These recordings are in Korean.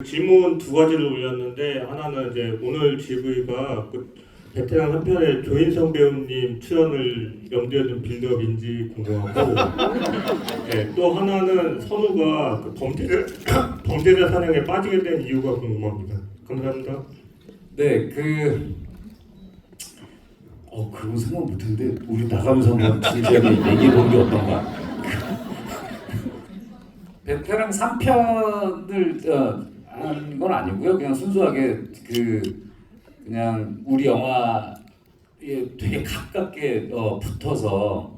질문 두 가지를 올렸는데 하나는 이제 오늘 GV가 그 베테랑 한 편에 조인성 배우님 출연을 염두에 둔 빌드업인지 궁금하고 네, 또 하나는 선우가 그 범죄자 사냥에 빠지게 된 이유가 궁금합니다. 감사합니다. 네, 그런 생각 못했는데 우리 나가면서 한번 진지하게 얘기해 보는 게 어떤가? 베테랑 3편을 한 건 아니고요. 그냥 순수하게 그냥 우리 영화에 되게 가깝게 붙어서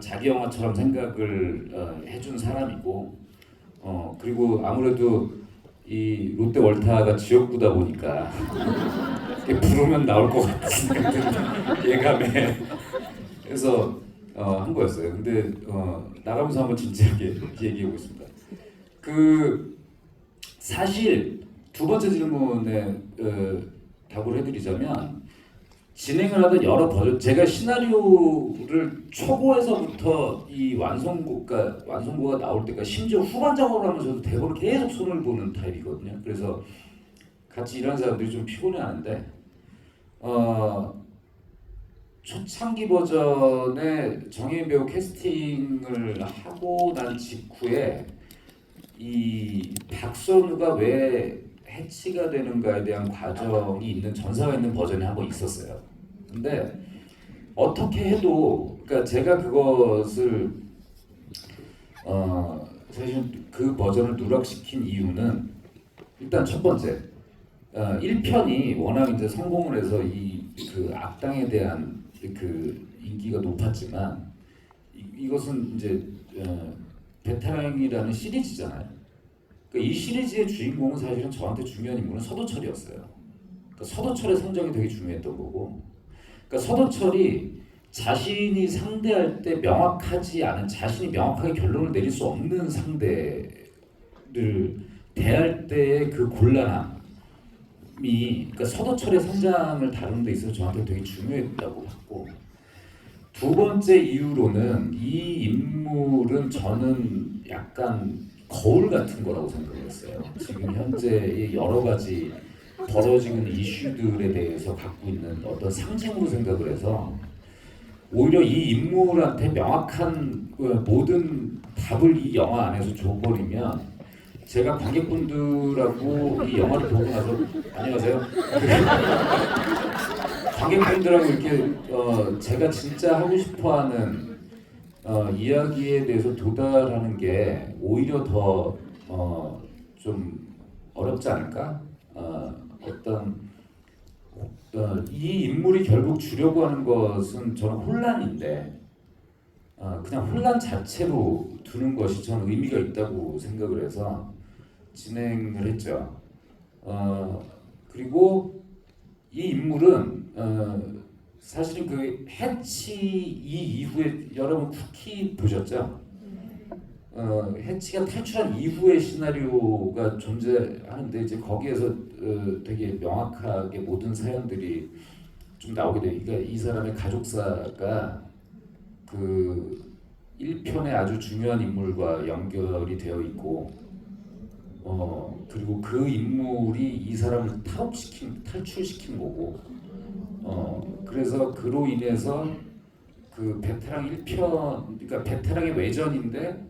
자기 영화처럼 생각을 해준 사람이고 그리고 아무래도 이 롯데 월타가 지역구다 보니까 부르면 나올 것 같은 예감에 그래서 한 거였어요. 근데 나가면서 한번 진지하게 얘기해 보겠습니다. 사실 두 번째 질문에 답을 해드리자면 진행을 하던 여러 버전, 제가 시나리오를 초고에서부터 이 완성고가 나올 때까지 심지어 후반 작업을 하면서도 대본을 계속 손을 보는 타입이거든요. 그래서 같이 일하는 사람들이 좀 피곤해하는데 초창기 버전에 정혜인 배우 캐스팅을 하고 난 직후에 이 박선우가 왜 해치가 되는가에 대한 과정이 있는 전사가 있는 버전이 한 번 있었어요. 근데 어떻게 해도 그러니까 제가 그것을 사실 그 버전을 누락시킨 이유는 일단 첫 번째 1편이 워낙 이제 성공을 해서 그 악당에 대한 그 인기가 높았지만 이것은 이제 베테랑이라는 시리즈잖아요. 그러니까 이 시리즈의 주인공은 사실은 저한테 중요한 인물은 서도철이었어요. 그러니까 서도철의 성장이 되게 중요했던 거고, 그러니까 서도철이 자신이 상대할 때 명확하지 않은, 자신이 명확하게 결론을 내릴 수 없는 상대를 대할 때의 그 곤란함이, 그러니까 서도철의 성장을 다루는 데 있어서 저한테 되게 중요했다고 봤고, 두 번째 이유로는 이 인물은 저는 약간 거울 같은 거라고 생각했어요. 지금 현재의 여러 가지 벌어지는 이슈들에 대해서 갖고 있는 어떤 상징으로 생각을 해서 오히려 이 인물한테 명확한 모든 답을 이 영화 안에서 줘버리면 제가 관객분들하고 이 영화를 보고 나서 안녕하세요. 관객분들하고 이렇게 제가 진짜 하고 싶어하는 이야기에 대해서 도달하는 게 오히려 더 좀 어렵지 않을까? 이 인물이 결국 주려고 하는 것은 저는 혼란인데 그냥 혼란 자체로 두는 것이 저는 의미가 있다고 생각을 해서 진행을 했죠. 그리고 이 인물은 사실은 그 해치 이 이후에 여러분 쿠키 보셨죠? 해치가 탈출한 이후의 시나리오가 존재하는데 이제 거기에서 되게 명확하게 모든 사연들이 좀 나오게 돼요. 그러니까 이 사람의 가족사가 그 1편의 아주 중요한 인물과 연결이 되어 있고 그리고 그 인물이 이 사람을 탈출시킨 거고 그래서 그로 인해서 그 베테랑 1편, 그러니까 베테랑의 외전인데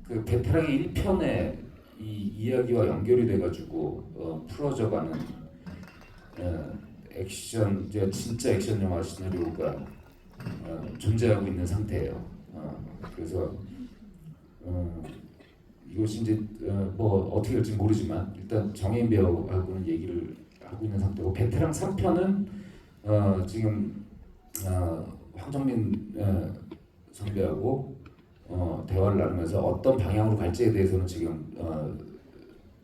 그 베테랑의 1편에 이 이야기와 연결이 돼가지고 풀어져가는 액션, 이제 진짜 액션 영화 시나리오가 존재하고 있는 상태예요. 그래서 이것이 이제 뭐 어떻게 될지 모르지만 일단 정혜인 배우하고는 얘기를 하고 있는 상태고 베테랑 3편은 지금 황정민 선배하고 대화를 나누면서 어떤 방향으로 갈지에 대해서는 지금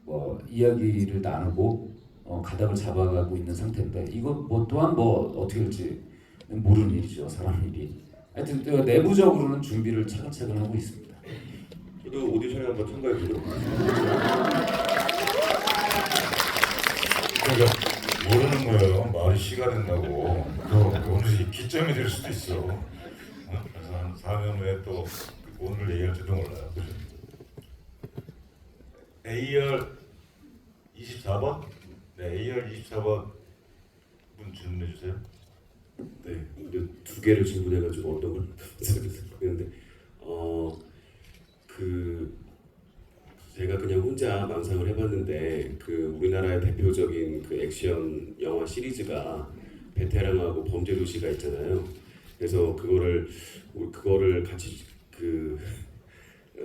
뭐 이야기를 나누고 가닥을 잡아가고 있는 상태인데 이거 뭐 또한 뭐 어떻게 될지 모르는 일이죠. 사람 일이. 하여튼 내부적으로는 준비를 차근차근 하고 있습니다. 저도 오디션에 한번 참가해 보려고. 그러니까 모르는 거예요. 말이 씨가 된다고. 오늘 기점이 될 수도 있어. 그래서 한 4년 후에 또 오늘 얘기할지도 몰라요. AR 24번? 네, AR 24번 분 질문해 주세요. 네, 근데 두 개를 질문해가지고 어떤 걸 모르겠는데 그 제가 그냥 혼자 망상을 해봤는데 그 우리나라의 대표적인 그 액션 영화 시리즈가 베테랑하고 범죄도시가 있잖아요. 그래서 그거를 같이 그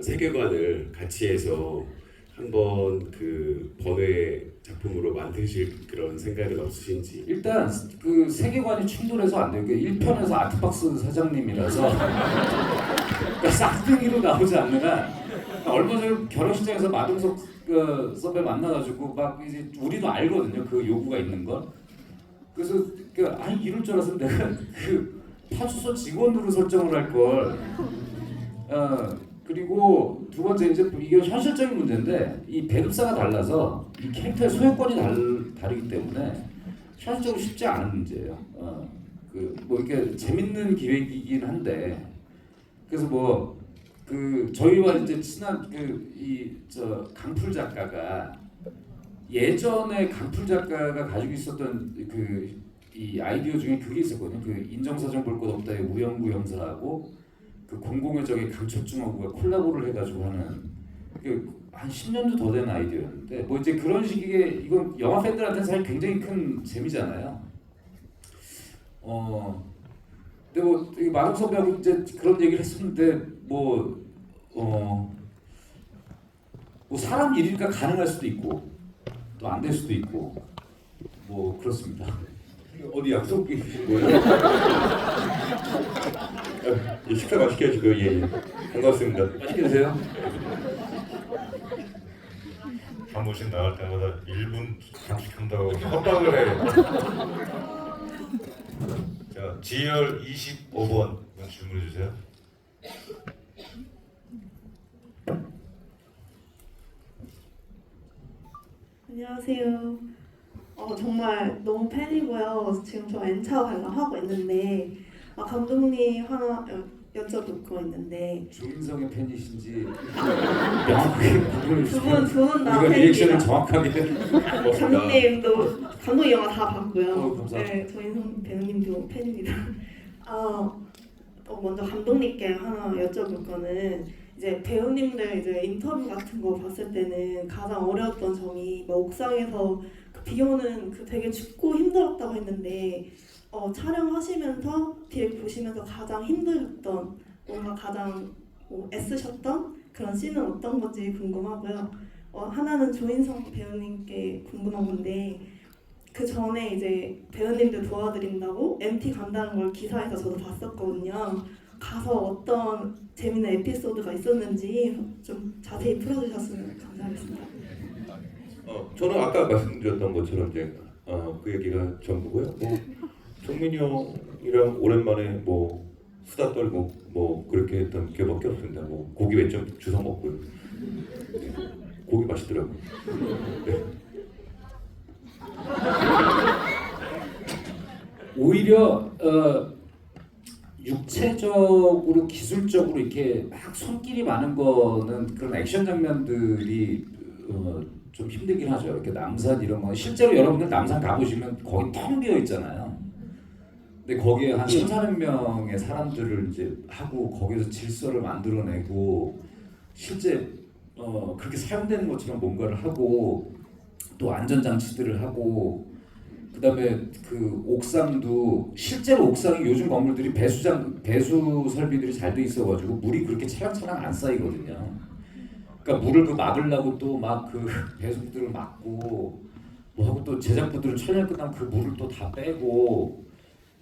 세계관을 같이 해서 한번 그 번외 작품으로 만드실 그런 생각은 없으신지. 일단 그 세계관이 충돌해서 안 돼요. 1편에서 아트박스 사장님이라서 그러니까 쌍둥이로 나오지 않는 한 얼마 전에 결혼식장에서 마동석 그 선배 만나가지고 막 이제 우리도 알거든요. 그 요구가 있는 걸. 그래서 아니 이럴 줄 알았으면 내가 그 파출소 직원으로 설정을 할 걸. 그리고 두 번째 이제 이게 현실적인 문제인데 이 배급사가 달라서 이 캐릭터의 소유권이 다르기 때문에 현실적으로 쉽지 않은 문제예요. 그 뭐 이렇게 재밌는 기획이긴 한데 그래서 뭐 그 저희와 이제 친한 그 이 저 강풀 작가가 예전에 강풀 작가가 가지고 있었던 그 이 아이디어 중에 그게 있었거든요. 그 인정사정 볼 것 없다의 우영구 형사하고 그 공공의 적의 강철중하고가 콜라보를 해가지고 하는 한 10년도 더 된 아이디어였는데 뭐 이제 그런 식의 이건 영화 팬들한테는 사실 굉장히 큰 재미잖아요. 근데 뭐 마동 선배하고 이제 그런 얘기를 했었는데 뭐 사람 일이니까 가능할 수도 있고 또 안 될 수도 있고 뭐 그렇습니다. 어디 약속 있으신 거예요? 식사 맛있게 하시고요. 예. 반갑습니다. 맛있게 드세요. 한 번씩 나갈 때마다 1분 단축한다고 협박을 해요. 자, 지열 25번 분 질문해 주세요. 안녕하세요. 정말 너무 팬이고요. 지금 저 N차 관람하고 있는데 감독님 하나 여쭤볼 거 있는데 조인성의 팬이신지 명확하게 구분을 두분 다 우리가 리액션을 팬입니다. 정확하게 감독님 영화 다 봤고요. 감사합니다. 네, 조인성 배우님도 팬입니다. 먼저 감독님께 하나 여쭤볼 거는 이제 배우님들 이제 인터뷰 같은 거 봤을 때는 가장 어려웠던 점이 뭐 옥상에서 비 오는 그 되게 춥고 힘들었다고 했는데 촬영하시면서 뒤에 보시면서 가장 힘들었던 뭔가 가장 애쓰셨던 그런 씬은 어떤 건지 궁금하고요. 하나는 조인성 배우님께 궁금한 건데 그 전에 이제 배우님들 도와드린다고 MT 간다는 걸 기사에서 저도 봤었거든요. 가서 어떤 재밌는 에피소드가 있었는지 좀 자세히 풀어주셨으면 감사하겠습니다. 저는 아까 말씀드렸던 것처럼 이제 그 얘기가 전부고요. 뭐 정민이 형이랑 오랜만에 뭐 수다 떨고 뭐 그렇게 했던 기억밖에 없습니다. 뭐 고기 왼쪽 주워 먹고요. 네. 고기 맛있더라고요. 네. 오히려 육체적으로 기술적으로 이렇게 막 손길이 많은 거는 그런 액션 장면들이 좀 힘들긴 하죠. 이렇게 남산 이런 거 실제로 여러분들 남산 가보시면 거기 텅 비어 있잖아요. 근데 거기에 한 3,400명의 사람들을 이제 하고 거기서 질서를 만들어내고 실제 그렇게 사용되는 것처럼 뭔가를 하고 또 안전장치들을 하고 그다음에 그 옥상도 실제로 옥상이 요즘 건물들이 배수 설비들이 잘 돼 있어가지고 물이 그렇게 차량차량 안 쌓이거든요. 그러니까 물을 그 막으려고 또 막 그 배수구들을 막고 뭐 하고 또 제작부들은 촬영 끝나면 그 물을 또 다 빼고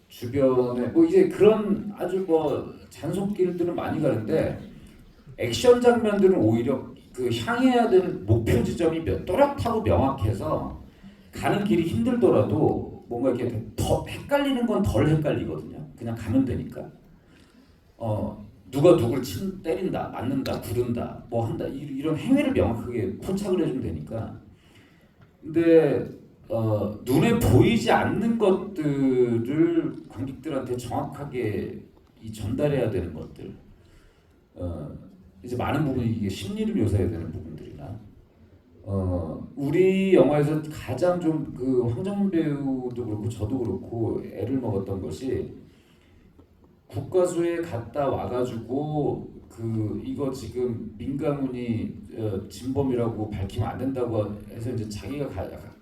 주변에 뭐 이제 그런 아주 뭐 잔손길들은 많이 가는데 액션 장면들은 오히려 그 향해야 되는 목표 지점이 또렷하고 명확해서 가는 길이 힘들더라도 뭔가 이렇게 더 헷갈리는 건 덜 헷갈리거든요. 그냥 가면 되니까. 누가 누굴 때린다, 맞는다, 부른다, 뭐 한다 이런 행위를 명확하게 포착을 해주면 되니까. 근데 눈에 보이지 않는 것들을 관객들한테 정확하게 전달해야 되는 것들. 이제 많은 부분이 이게 심리를 묘사해야 되는 부분들이나 우리 영화에서 가장 좀 그 황정민 배우도 그렇고 저도 그렇고 애를 먹었던 것이 국가수에 갔다 와가지고 그 이거 지금 민가문이 진범이라고 밝히면 안 된다고 해서 이제 자기가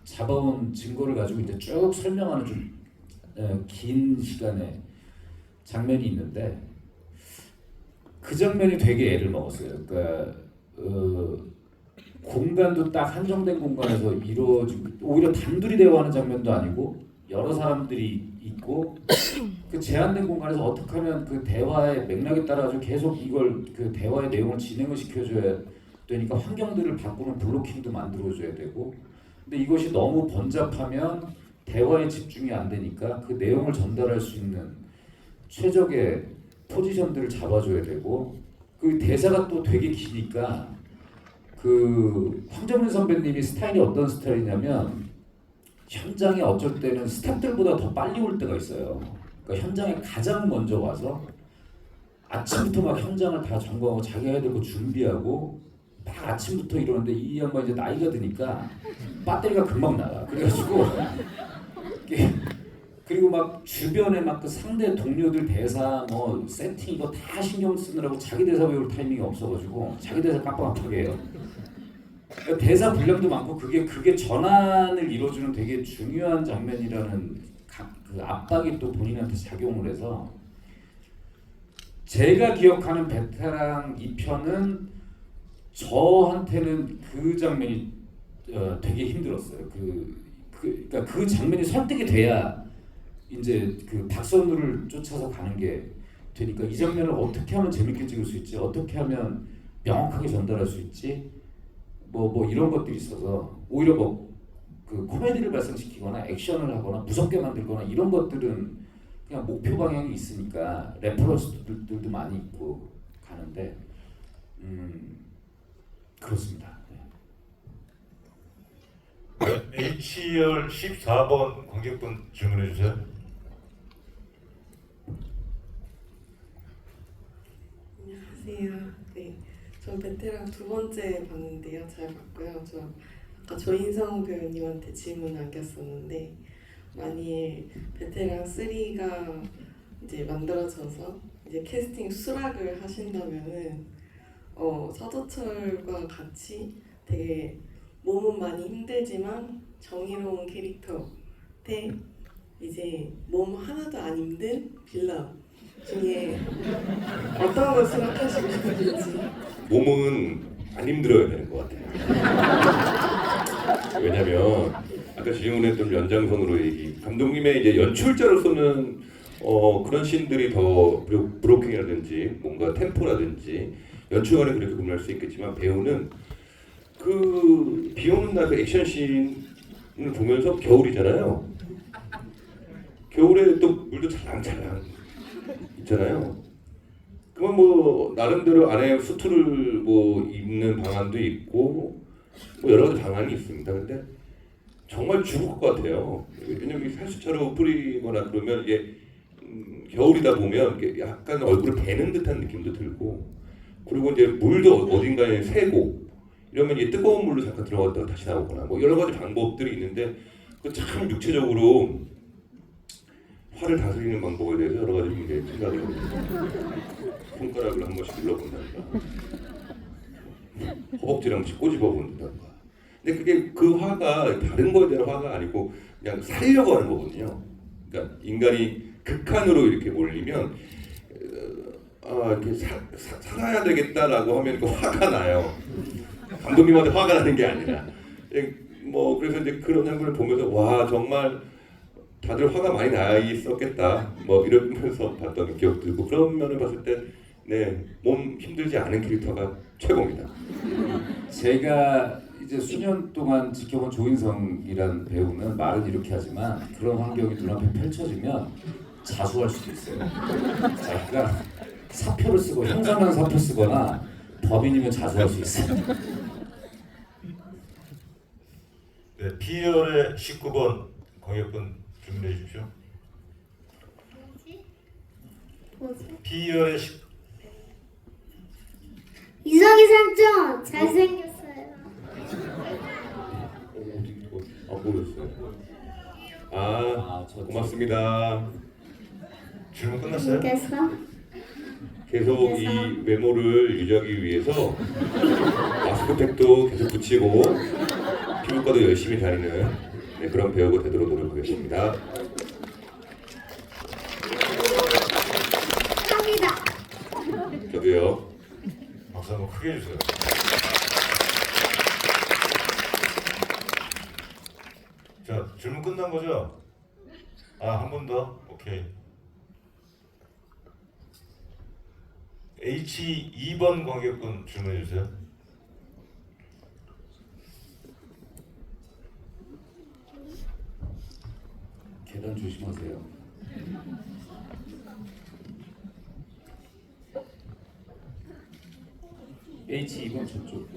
잡아온 증거를 가지고 이제 쭉 설명하는 좀 긴 시간의 장면이 있는데 그 장면이 되게 애를 먹었어요. 그러니까 공간도 딱 한정된 공간에서 이루어지고 오히려 단둘이 대화하는 장면도 아니고 여러 사람들이 있고 그 제한된 공간에서 어떻게 하면 그 대화의 맥락에 따라서 계속 이걸 그 대화의 내용을 진행을 시켜줘야 되니까 환경들을 바꾸는 블로킹도 만들어줘야 되고 근데 이것이 너무 번잡하면 대화에 집중이 안 되니까 그 내용을 전달할 수 있는 최적의 포지션들을 잡아줘야 되고 그 대사가 또 되게 기니까 그 황정민 선배님이 스타일이 어떤 스타일이냐면 현장에 어쩔 때는 스태프들보다 더 빨리 올 때가 있어요. 그러니까 현장에 가장 먼저 와서 아침부터 막 현장을 다 점검하고 자기가 해야 될 거 준비하고 막 아침부터 이러는데 이 양반 이제 나이가 드니까 배터리가 금방 나가. 그래가지고 그리고 막 주변에 막 그 상대 동료들 대사 뭐 세팅 이거 다 신경 쓰느라고 자기 대사 외울 타이밍이 없어가지고 자기 대사 깜빡깜빡하게 해요. 그러니까 대사 분량도 많고 그게 전환을 이루어주는 되게 중요한 장면이라는 그 압박이 또 본인한테 작용을 해서 제가 기억하는 베테랑 2편은 저한테는 그 장면이 되게 힘들었어요. 그러니까 그 장면이 설득이 돼야 이제 그 박선우를 쫓아서 가는 게 되니까 이 장면을 어떻게 하면 재밌게 찍을 수 있지, 어떻게 하면 명확하게 전달할 수 있지, 뭐 이런 것들이 있어서 오히려 뭐 그 코미디를 발생시키거나 액션을 하거나 무섭게 만들거나 이런 것들은 그냥 목표 방향이 있으니까 레퍼런스들도 많이 있고 가는데 그렇습니다. H열 14번 관객분 질문해 주세요. 안녕하세요. 네, 전 베테랑 두 번째 봤는데요. 잘 봤고요. 저 아까 조인성 배우님한테 질문 남겼었는데 만일 베테랑 3가 이제 만들어져서 이제 캐스팅 수락을 하신다면은 서도철과 같이 되게 몸은 많이 힘들지만 정의로운 캐릭터 대 이제 몸 하나도 안 힘든 빌런 중에 어떤 걸 생각하시고 싶으신지. 몸은 안 힘들어야 되는 것 같아요. 왜냐면 아까 질문했던 연장선으로 감독님의 이제 연출자로서는 그런 씬들이 더 브로킹이라든지 뭔가 템포라든지 연출관이 그렇게 구분할 수 있겠지만 배우는 그 비 오는 날 그 액션 씬을 보면서 겨울이잖아요. 겨울에 또 물도 찰랑찰랑 있잖아요. 그러면 뭐 나름대로 안에 수트를 뭐 입는 방안도 있고 뭐 여러 가지 방안이 있습니다. 근데 정말 죽을 것 같아요. 왜냐면 살수차로 뿌리거나 그러면 이게 겨울이다 보면 이렇게 약간 얼굴을 베는 듯한 느낌도 들고 그리고 이제 물도 어딘가에 새고 이러면 이 뜨거운 물로 잠깐 들어갔다가 다시 나오거나 뭐 여러 가지 방법들이 있는데 그 참 육체적으로 화를 다스리는 방법에 대해서 여러 가지 이제 생각을 합니다. 손가락을 한 번씩 눌러본다든가 허벅지를 한 번씩 꼬집어 본다든가 근데 그게 그 화가 다른 거에 대한 화가 아니고 그냥 살려고 하는 거거든요. 그러니까 인간이 극한으로 이렇게 몰리면 이렇게 살아야 되겠다라고 하면 그 화가 나요. 감독님한테 화가 나는 게 아니라 뭐 그래서 이제 그런 장면을 보면서 와 정말 다들 화가 많이 나 있었겠다 뭐 이러면서 봤던 기억 들고 그런 면을 봤을 때 네 몸 힘들지 않은 캐릭터가 최고입니다. 제가 이제 수년 동안 지켜본 조인성이라는 배우는 말은 이렇게 하지만 그런 환경이 눈앞에 펼쳐지면 자수할 수도 있어요. 자기가 사표를 쓰고 형사면 사표 쓰거나 법인이면 자수할 수 있어요. 네, B열의 19번 관객분 질문해 주십시오. B열의 이성희 삼촌 잘생겼어요. 모르겠어요. 고맙습니다. 질문 끝났어요? 계속 이 외모를 유지하기 위해서 마스크팩도 계속 붙이고 피부과도 열심히 다니는 그런 배우가 되도록 노력하겠습니다. 저도요. 박수 한번 크게 해주세요. 자, 질문 끝난 거죠? 한 번 더? 오케이. H2번 관객분 질문해 주세요. 계단 조심하세요. H2번 저쪽.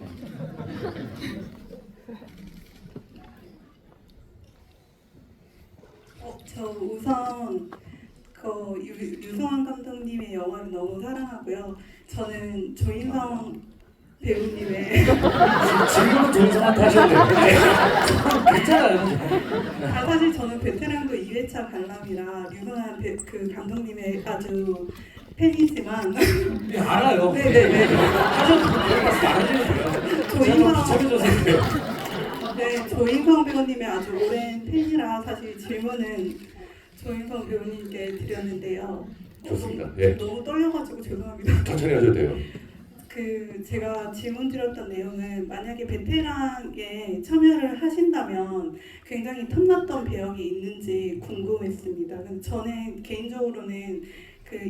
저 우선 유승환 감독님의 영화를 너무 사랑하고요. 저는 조인성 배우님의 질문은 조인성한테 하셔야 돼요. 괜찮아요. 사실 저는 베테랑도 2회차 관람이라 유승환 그 감독님의 아주 팬이지만 네, 알아요. 네네네. 하셔도 돼요. 비춰줘서 돼요. 네, 조인성 배우님의 아주 오랜 팬이라 사실 질문은 조인성 배우님께 드렸는데요. 좋습니다. 예. 너무 떨려가지고 죄송합니다. 천천히 하셔도 돼요. 제가 질문 드렸던 내용은 만약에 베테랑에 참여를 하신다면 굉장히 탐났던 배역이 있는지 궁금했습니다. 근데 저는 개인적으로는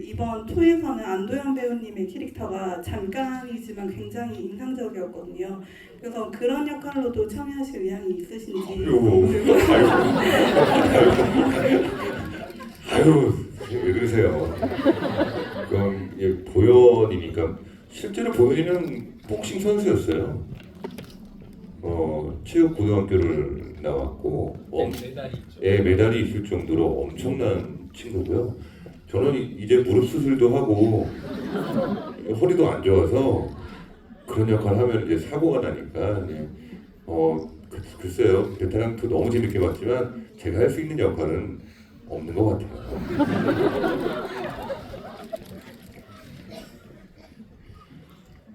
이번 2에서는 안도현 배우님의 캐릭터가 잠깐이지만 굉장히 인상적이었거든요. 그래서 그런 역할로도 참여하실 의향이 있으신지. 아유, 왜 그러세요? 그럼 보현이니까 실제로 보현이는 복싱 선수였어요. 체육 고등학교를 나왔고, 메달이 있을 정도로 엄청난 친구고요. 저는 이제 무릎 수술도 하고 허리도 안 좋아서 그런 역할 하면 이제 사고가 나니까 글쎄요, 베테랑2 너무 재밌게 봤지만 제가 할 수 있는 역할은 없는 것 같아요.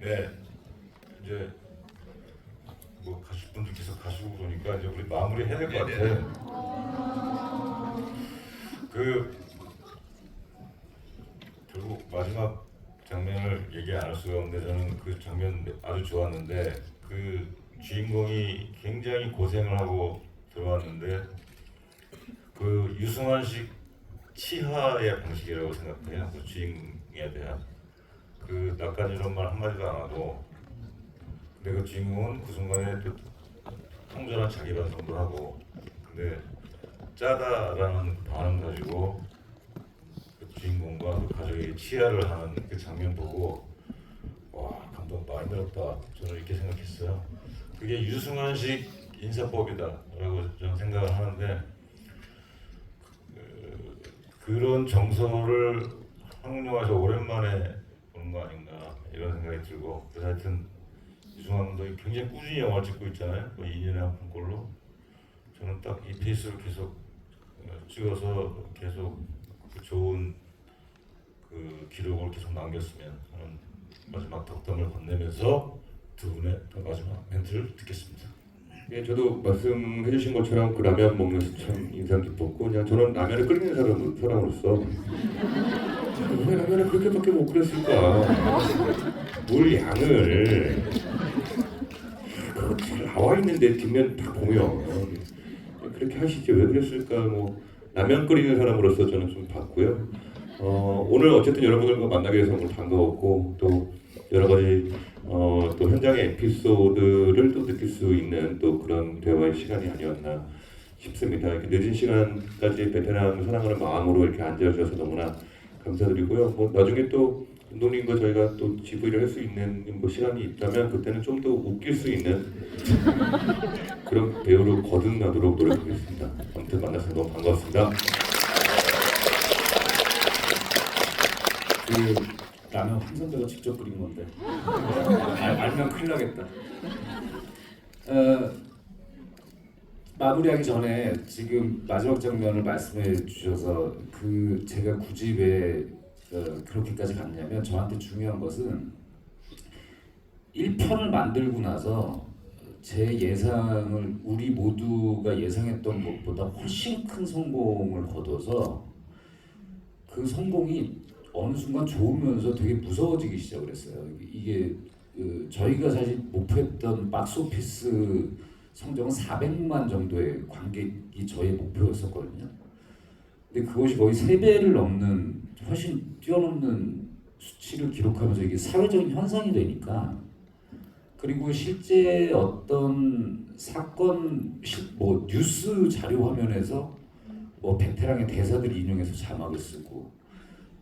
네, 이제 뭐 가실 분들 계속 가시고 그러니까 이제 우리 마무리 해야 될 것 같아요. 결국 마지막 장면을 얘기 안 할 수가 없는데 저는 그 장면 아주 좋았는데 그 주인공이 굉장히 고생을 하고 들어왔는데 그 유승환식 치하의 방식이라고 생각해요. 그 주인공에 대한 그 나까지 이런 말 한마디도 안 하고 근데 그 주인공은 그 순간에 또 통절한 자기 반성도 하고 근데 짜다라는 반응 가지고 그 주인공과 그 가족이 치하를 하는 그 장면 보고 와 감동 많이 들었다 저는 이렇게 생각했어요. 그게 유승환식 인사법이다라고 저는 생각을 하는데 그런 정서를 한국 영화에서 오랜만에 보는 거 아닌가 이런 생각이 들고 그래서 하여튼 유승환 감독이 굉장히 꾸준히 영화를 찍고 있잖아요. 거의 2년에 한 편꼴로 저는 딱 이 페이스를 계속 찍어서 계속 그 좋은 그 기록을 계속 남겼으면 하는 마지막 덕담을 건네면서 두 분의 마지막 멘트를 듣겠습니다. 예, 저도 말씀해주신 것처럼 그 라면 먹는 게 참 인상 깊었고 그냥 저는 라면을 끓이는 사람으로서 왜 라면을 그렇게밖에 못 끓였을까? 물 양을 그거 잘 나와 있는데 뒷면 딱 보면 그렇게 하시지 왜 그랬을까? 뭐 라면 끓이는 사람으로서 저는 좀 봤고요. 오늘 어쨌든 여러분들과 만나게 돼서 오늘 반가웠고 또 여러 가지 또 현장의 에피소드를 또 느낄 수 있는 또 그런 대화의 시간이 아니었나 싶습니다. 이렇게 늦은 시간까지 베테랑 사랑하는 마음으로 이렇게 앉아주셔서 너무나 감사드리고요. 뭐 나중에 또 감독님과 저희가 또 GV를 할 수 있는 뭐 시간이 있다면 그때는 좀 더 웃길 수 있는 그런 배우로 거듭나도록 노력하겠습니다. 아무튼 만나서 너무 반갑습니다. 라면 황선배가 직접 끓인 건데 알면 큰일 나겠다. 마무리하기 전에 지금 마지막 장면을 말씀해 주셔서 그 제가 굳이 왜 그렇게까지 갔냐면 저한테 중요한 것은 1편을 만들고 나서 제 예상을 우리 모두가 예상했던 것보다 훨씬 큰 성공을 거둬서 그 성공이 어느 순간 좋으면서 되게 무서워지기 시작을 했어요. 이게 저희가 사실 목표했던 박스오피스 성적은 400만 정도의 관객이 저의 목표였었거든요. 근데 그것이 거의 3배를 넘는 훨씬 뛰어넘는 수치를 기록하면서 이게 사회적인 현상이 되니까 그리고 실제 어떤 사건 뭐 뉴스 자료 화면에서 뭐 베테랑의 대사들 인용해서 자막을 쓰고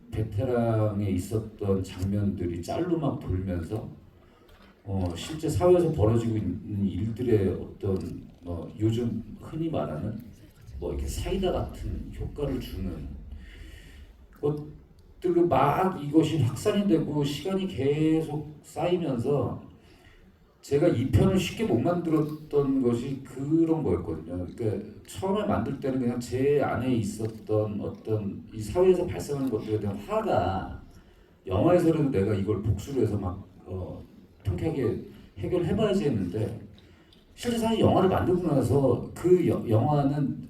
베테랑에 있었던 장면들이 짤로 막 돌면서 실제 사회에서 벌어지고 있는 일들의 어떤 요즘 흔히 말하는 뭐 이렇게 사이다 같은 효과를 주는 것들 막 이것이 확산이 되고 시간이 계속 쌓이면서 제가 2편을 쉽게 못 만들었던 것이 그런 거였거든요. 그러니까 처음에 만들 때는 그냥 제 안에 있었던 어떤 이 사회에서 발생하는 것들에 대한 화가 영화에서라도 내가 이걸 복수를 해서 막 통쾌하게 해결해봐야지 했는데 실제 사실 영화를 만들고 나서 그 영화는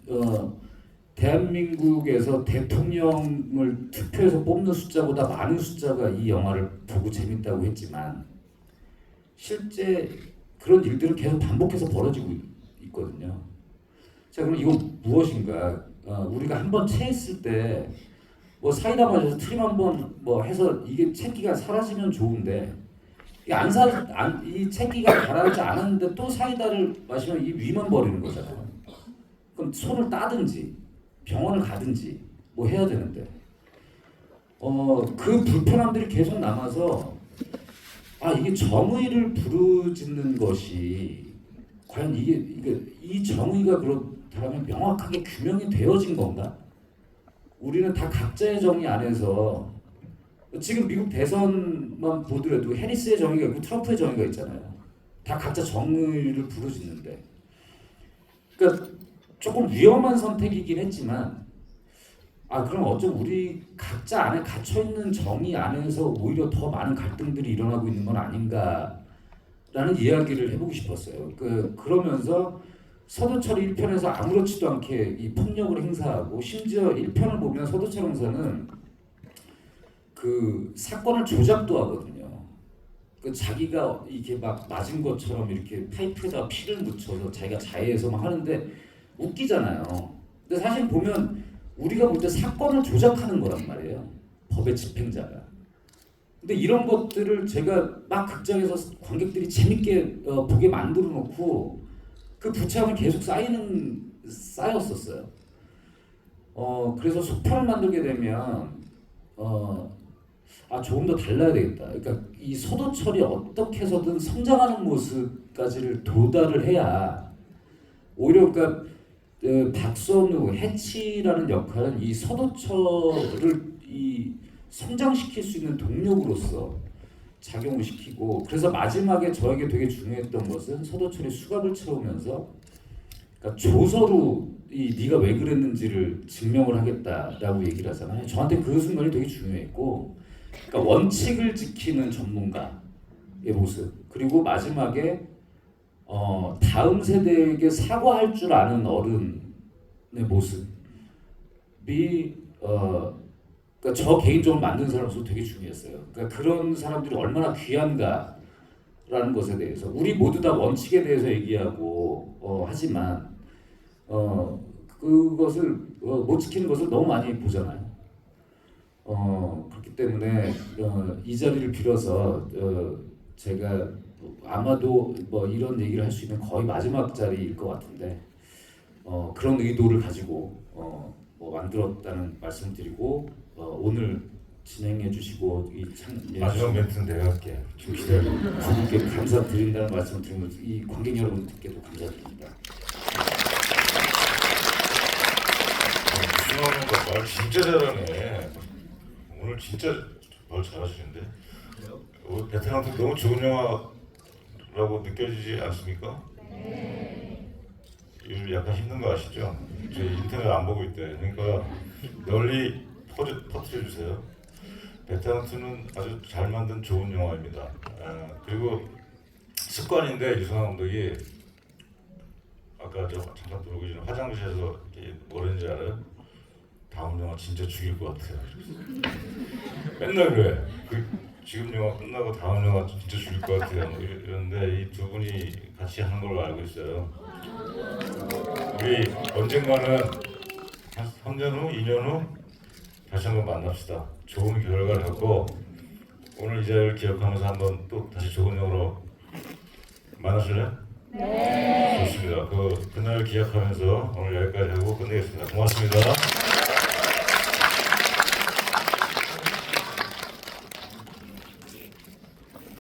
대한민국에서 대통령을 투표해서 뽑는 숫자보다 많은 숫자가 이 영화를 보고 재밌다고 했지만 실제 그런 일들은 계속 반복해서 벌어지고 있거든요. 자, 그럼 이건 무엇인가? 우리가 한번 체했을 때 뭐 사이다 마셔서 트림 한번 뭐 해서 이게 채기가 사라지면 좋은데 이 채기가 가라앉지 않았는데 또 사이다를 마시면 이 위만 버리는 거잖아요. 그럼 손을 따든지 병원을 가든지 뭐 해야 되는데 그 불편함들이 계속 남아서 이게 정의를 부르짖는 것이 과연 이 정의가 그렇다면 명확하게 규명이 되어진 건가? 우리는 다 각자의 정의 안에서 지금 미국 대선만 보더라도 해리스의 정의가 있고 트럼프의 정의가 있잖아요. 다 각자 정의를 부르짖는데, 그러니까 조금 위험한 선택이긴 했지만, 그럼 어쩜 우리 각자 안에 갇혀 있는 정의 안에서 오히려 더 많은 갈등들이 일어나고 있는 건 아닌가라는 이야기를 해보고 싶었어요. 그러면서 서도철이 1편에서 아무렇지도 않게 이 폭력을 행사하고 심지어 1편을 보면 서도철 형사는 그 사건을 조작도 하거든요. 자기가 이렇게 막 맞은 것처럼 이렇게 파이프에다 피를 묻혀서 자기가 자해해서 막 하는데 웃기잖아요. 근데 사실 보면 우리가 볼 때 사건을 조작하는 거란 말이에요. 법의 집행자가. 근데 이런 것들을 제가 막 극장에서 관객들이 재밌게 보게 만들어 놓고 그 부채감이 계속 쌓였었어요. 그래서 속편을 만들게 되면 조금 더 달라야 되겠다. 그러니까 이 서도철이 어떻게 해서든 성장하는 모습까지를 도달을 해야 오히려 그러니까 박선우, 해치라는 역할은 이 서도철을 이 성장시킬 수 있는 동력으로서 작용을 시키고 그래서 마지막에 저에게 되게 중요했던 것은 서도철이 수갑을 채우면서 그러니까 조서로 네가 왜 그랬는지를 증명을 하겠다라고 얘기를 하잖아요. 저한테 그 순간이 되게 중요했고 그러니까 원칙을 지키는 전문가의 모습 그리고 마지막에 다음 세대에게 사과할 줄 아는 어른의 모습이 그러니까 저 개인적으로 만든 사람으로서 되게 중요했어요. 그러니까 그런 사람들이 얼마나 귀한가라는 것에 대해서 우리 모두 다 원칙에 대해서 얘기하고 하지만 그것을 못 지키는 것을 너무 많이 보잖아요. 그렇기 때문에 이 자리를 빌어서 제가 아마도 뭐 이런 얘기를 할 수 있는 거의 마지막 자리일 것 같은데 그런 의도를 가지고 뭐 만들었다는 말씀드리고 오늘 진행해 주시고 마지막 멘트는 내가 할게. 지금 기다리고 분께 감사드린다는 말씀을 드리면서 이 관객 여러분들께도 감사드립니다. 말 진짜 잘하네. 오늘 진짜 말 잘하시는데. 우리 베테랑한테 너무 좋은 영화라고 느껴지지 않습니까? 네. 요즘 약간 힘든 거 아시죠? 저희 인터넷 안 보고 있대. 그러니까 널리 퍼뜨려 주세요. 베테랑2는 아주 잘 만든 좋은 영화입니다. 그리고 습관인데 유승환 감독이 아까 저 잠깐 들어오기 전에 화장실에서 이렇게 뭐랬는지 알아요? 다음 영화 진짜 죽일 것 같아요. 맨날 그래. 지금 영화 끝나고 다음 영화 진짜 죽일 것 같아요. 뭐 이런데 이 두 분이 같이 하는 걸로 알고 있어요. 우리 언젠가는 한 3년 후, 2년 후 다시 한번 만납시다. 좋은 결과를 갖고 오늘 이 자리를 기억하면서 한번 또 다시 좋은 영화로 만나실래요? 네. 좋습니다. 그날 기약하면서 오늘 여기까지 하고 끝내겠습니다. 고맙습니다.